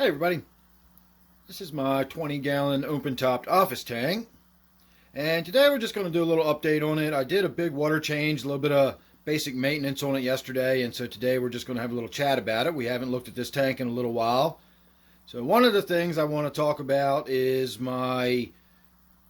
Hey everybody, this is my 20-gallon open-topped office tank, and today we're just going to do a little update on it. I did a big water change, a little bit of basic maintenance on it yesterday, and so today we're just going to have a little chat about it. We haven't looked at this tank in a little while. So one of the things I want to talk about is my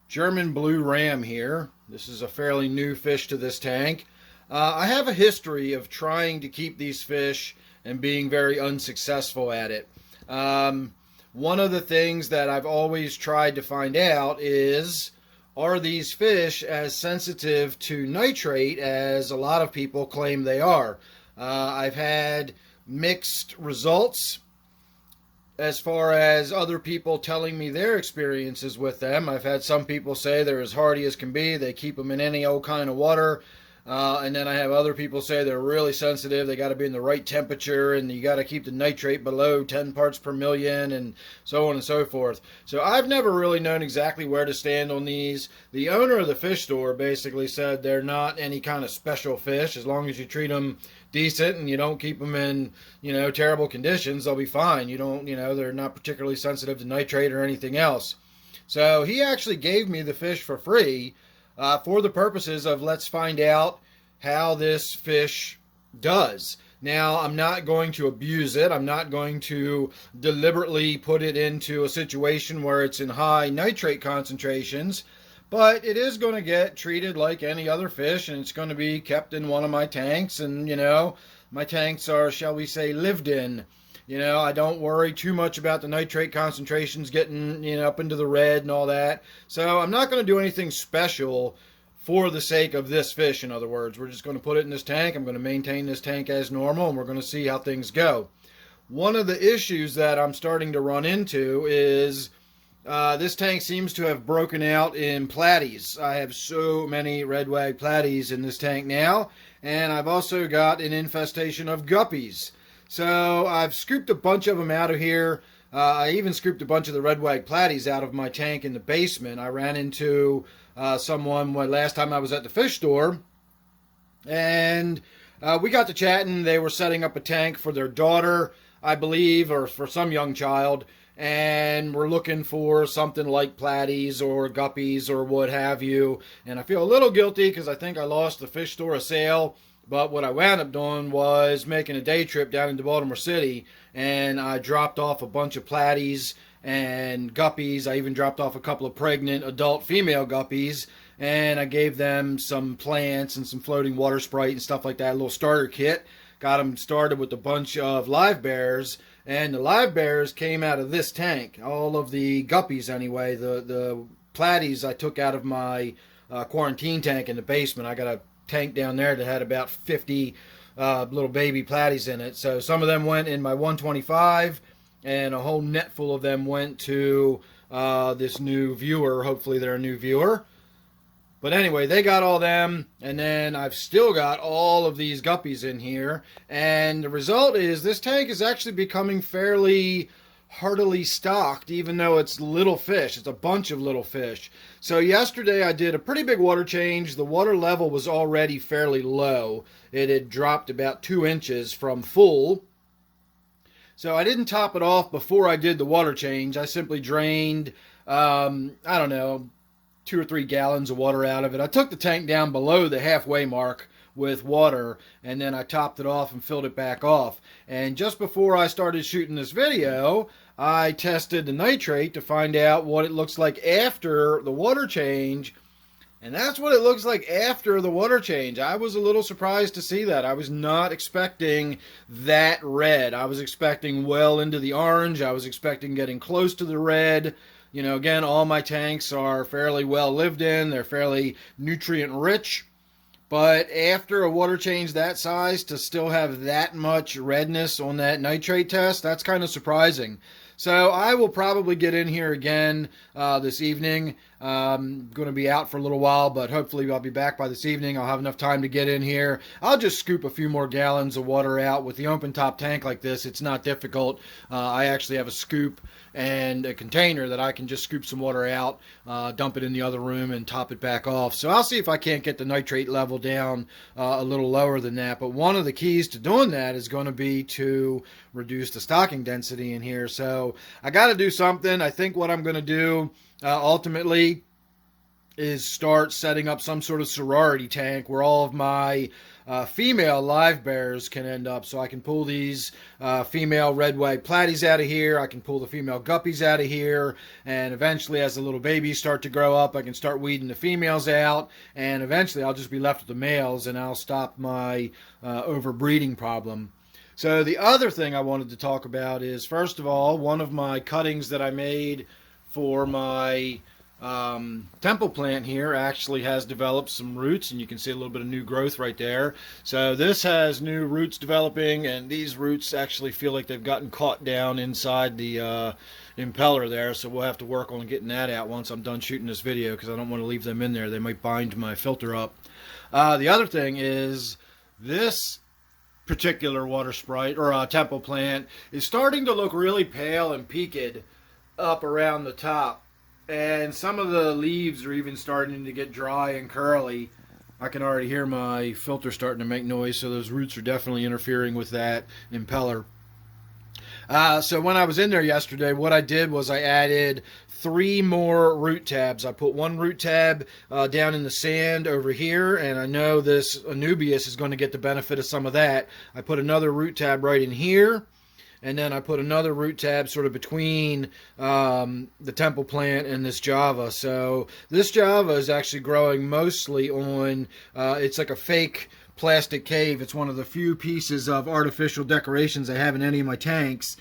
German blue ram here. This is a fairly new fish to this tank. I have a history of trying to keep these fish and being very unsuccessful at it. One of the things that I've always tried to find out is, are these fish as sensitive to nitrate as a lot of people claim they are? I've had mixed results as far as other people telling me their experiences with them. I've had some people say they're as hardy as can be, they keep them in any old kind of water. And then I have other people say they're really sensitive, they got to be in the right temperature, and you got to keep the nitrate below 10 parts per million, and so on and so forth. So I've never really known exactly where to stand on these. The owner of the fish store basically said they're not any kind of special fish. As long as you treat them decent and you don't keep them in, terrible conditions, they'll be fine. They're not particularly sensitive to nitrate or anything else. So he actually gave me the fish for free, for the purposes of let's find out how this fish does. Now, I'm not going to abuse it. I'm not going to deliberately put it into a situation where it's in high nitrate concentrations, but it is going to get treated like any other fish, and it's going to be kept in one of my tanks, and, my tanks are, shall we say, lived in. I don't worry too much about the nitrate concentrations getting, up into the red and all that. So I'm not going to do anything special for the sake of this fish, in other words. We're just going to put it in this tank. I'm going to maintain this tank as normal, and we're going to see how things go. One of the issues that I'm starting to run into is this tank seems to have broken out in platies. I have so many redwag platies in this tank now, and I've also got an infestation of guppies. So I've scooped a bunch of them out of here. I even scooped a bunch of the redwag platies out of my tank in the basement. I ran into someone last time I was at the fish store, and we got to chatting. They were setting up a tank for their daughter, I believe, or for some young child, and we're looking for something like platies or guppies or what have you. And I feel a little guilty because I think I lost the fish store a sale. But what I wound up doing was making a day trip down into Baltimore City, and I dropped off a bunch of platies and guppies. I even dropped off a couple of pregnant adult female guppies, and I gave them some plants and some floating water Sprite and stuff like that, a little starter kit. Got them started with a bunch of live bears, and the live bears came out of this tank. All of the guppies anyway. The platies I took out of my quarantine tank in the basement. I got a tank down there that had about 50 little baby platies in it. So some of them went in my 125, and a whole net full of them went to this new viewer. Hopefully they're a new viewer. But anyway, they got all them, and then I've still got all of these guppies in here, and the result is this tank is actually becoming fairly heartily stocked, even though it's little fish. It's a bunch of little fish. So yesterday I did a pretty big water change. The water level was already fairly low. It had dropped about 2 inches from full. So I didn't top it off before I did the water change. I simply drained, 2 or 3 gallons of water out of it. I took the tank down below the halfway mark with water, and then I topped it off and filled it back off. And just before I started shooting this video, I tested the nitrate to find out what it looks like after the water change, and that's what it looks like after the water change. I was a little surprised to see that. I was not expecting that red. I was expecting well into the orange. I was expecting getting close to the red. Again, all my tanks are fairly well lived in. They're fairly nutrient rich. But after a water change that size, to still have that much redness on that nitrate test, that's kind of surprising. So I will probably get in here again this evening. Going to be out for a little while, but hopefully I'll be back by this evening. I'll have enough time to get in here. I'll just scoop a few more gallons of water out. With the open top tank like this, it's not difficult. I actually have a scoop and a container that I can just scoop some water out, dump it in the other room, and top it back off. So I'll see if I can't get the nitrate level down a little lower than that. But one of the keys to doing that is going to be to reduce the stocking density in here. So I got to do something. I think what I'm going to do ultimately is start setting up some sort of sorority tank where all of my female live bears can end up. So I can pull these female red-white platies out of here. I can pull the female guppies out of here. And eventually, as the little babies start to grow up, I can start weeding the females out. And eventually, I'll just be left with the males, and I'll stop my overbreeding problem. So the other thing I wanted to talk about is, first of all, one of my cuttings that I made for my temple plant here actually has developed some roots, and you can see a little bit of new growth right there. So this has new roots developing, and these roots actually feel like they've gotten caught down inside the impeller there, so we'll have to work on getting that out once I'm done shooting this video, because I don't want to leave them in there. They might bind my filter up. The other thing is, this particular water sprite or temple plant is starting to look really pale and peaked up around the top, and some of the leaves are even starting to get dry and curly. I can already hear my filter starting to make noise, so those roots are definitely interfering with that impeller. So when I was in there yesterday, what I did was I added 3 more root tabs. I put one root tab down in the sand over here, and I know this Anubias is going to get the benefit of some of that. I put another root tab right in here, and then I put another root tab sort of between the temple plant and this Java. So this Java is actually growing mostly on, it's like a fake plastic cave. It's one of the few pieces of artificial decorations I have in any of my tanks.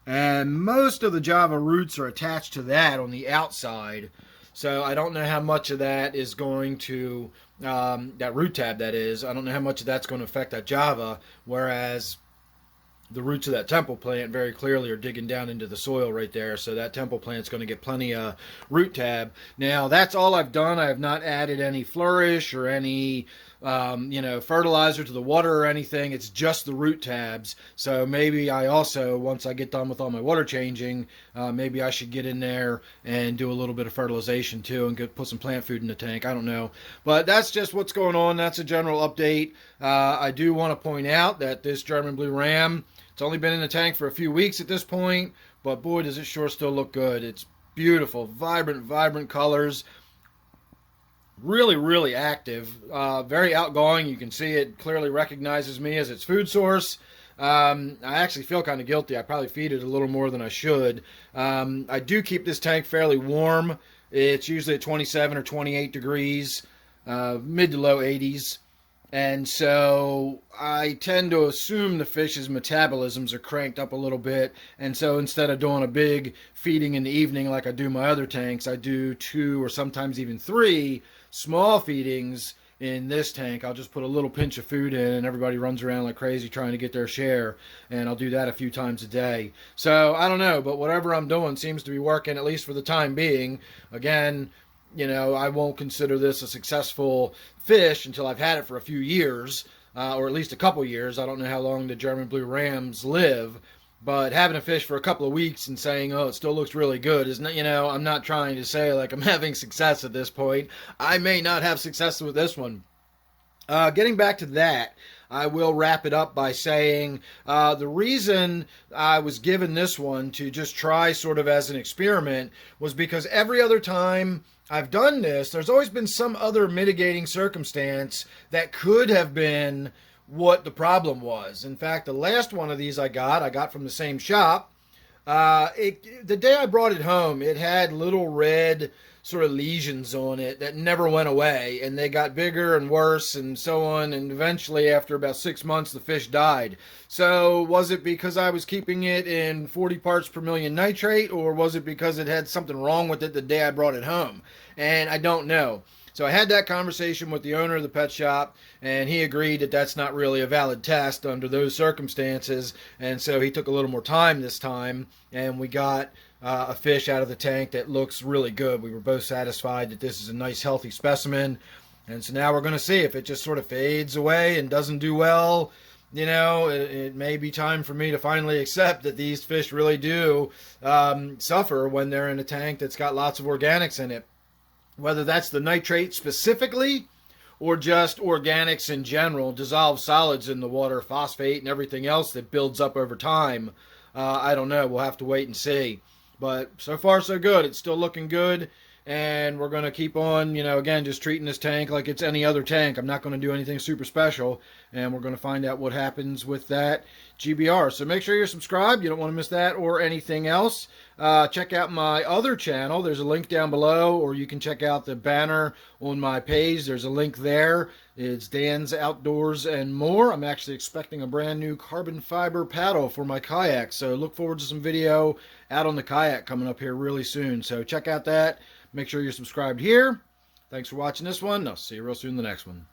And most of the Java roots are attached to that on the outside. So I don't know how much of that is going to, that root tab that is, I don't know how much of that's going to affect that Java, whereas the roots of that temple plant very clearly are digging down into the soil right there. So that temple plant's going to get plenty of root tab. Now, that's all I've done. I have not added any flourish or any fertilizer to the water or anything. It's just the root tabs. So maybe I also, once I get done with all my water changing, maybe I should get in there and do a little bit of fertilization too and put some plant food in the tank. I don't know. But that's just what's going on. That's a general update. I do want to point out that this German Blue Ram, it's only been in the tank for a few weeks at this point, but boy, does it sure still look good. It's beautiful, vibrant colors. Really, really active. Very outgoing. You can see it clearly recognizes me as its food source. I actually feel kind of guilty. I probably feed it a little more than I should. I do keep this tank fairly warm. It's usually at 27 or 28 degrees, mid to low 80s. And so I tend to assume the fish's metabolisms are cranked up a little bit. And so instead of doing a big feeding in the evening like I do my other tanks, I do 2 or sometimes even 3 small feedings in this tank. I'll just put a little pinch of food in, and everybody runs around like crazy trying to get their share. And I'll do that a few times a day. So I don't know, but whatever I'm doing seems to be working, at least for the time being. Again, I won't consider this a successful fish until I've had it for a few years, or at least a couple years. I don't know how long the German Blue Rams live, but having a fish for a couple of weeks and saying, oh, it still looks really good, isn't it? I'm not trying to say like I'm having success at this point. I may not have success with this one. Getting back to that, I will wrap it up by saying the reason I was given this one to just try sort of as an experiment was because every other time I've done this, there's always been some other mitigating circumstance that could have been what the problem was. In fact, the last one of these I got from the same shop. The day I brought it home, it had little red sort of lesions on it that never went away, and they got bigger and worse and so on, and eventually after about 6 months the fish died. So was it because I was keeping it in 40 parts per million nitrate, or was it because it had something wrong with it the day I brought it home? And I don't know. So I had that conversation with the owner of the pet shop, and he agreed that that's not really a valid test under those circumstances, and so he took a little more time this time, and we got a fish out of the tank that looks really good. We were both satisfied that this is a nice healthy specimen. And so now we're going to see if it just sort of fades away and doesn't do well. You know, it may be time for me to finally accept that these fish really do suffer when they're in a tank that's got lots of organics in it. Whether that's the nitrate specifically or just organics in general, dissolved solids in the water, phosphate and everything else that builds up over time. I don't know. We'll have to wait and see. But so far so good. It's still looking good. And we're going to keep on, you know, again, just treating this tank like it's any other tank. I'm not going to do anything super special. And we're going to find out what happens with that GBR. So make sure you're subscribed. You don't want to miss that or anything else. Check out my other channel. There's a link down below. Or you can check out the banner on my page. There's a link there. It's Dan's Outdoors and More. I'm actually expecting a brand new carbon fiber paddle for my kayak. So look forward to some video out on the kayak coming up here really soon. So check out that. Make sure you're subscribed here. Thanks for watching this one. I'll see you real soon in the next one.